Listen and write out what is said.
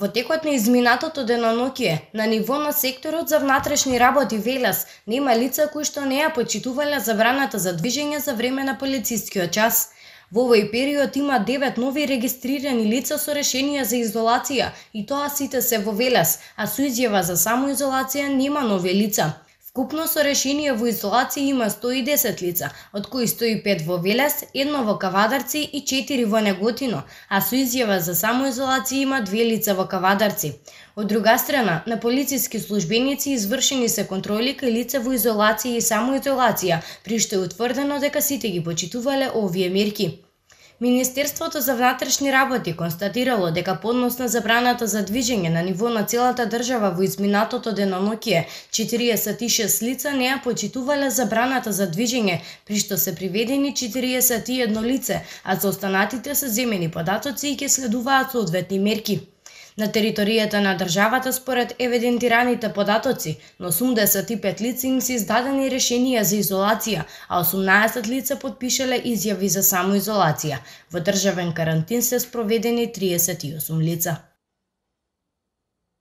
Во текот на изминатото деноноќие, на ниво на секторот за внатрешни работи Велес, нема лица кои што не ја почитувале забраната за движење за време на полицискиот час. Во овој период има 9 нови регистрирани лица со решение за изолација и тоа сите се во Велес, а со изјава за самоизолација нема нови лица. Вкупно со решение во изолација има 110 лица, од кои 105 во Велес, 1 во Кавадарци и 4 во Неготино, а со изјава за самоизолација има 2 лица во Кавадарци. Од друга страна, на полициски службеници извршени се контроли кај лица во изолација и самоизолација, при што е утврдено дека сите ги почитувале овие мерки. Министерството за внатрешни работи констатирало дека по однос на забраната за движење на ниво на целата држава во изминатото деноноќие 46 лица не ја почитувале забраната за движење, при што се приведени 41 лице, а за останатите се земени податоци и ќе следуваат соодветни мерки. На територијата на државата, според евидентираните податоци, на 85 лица им се издадени решенија за изолација, а 18 лица потпишале изјави за самоизолација. Во државен карантин се спроведени 38 лица.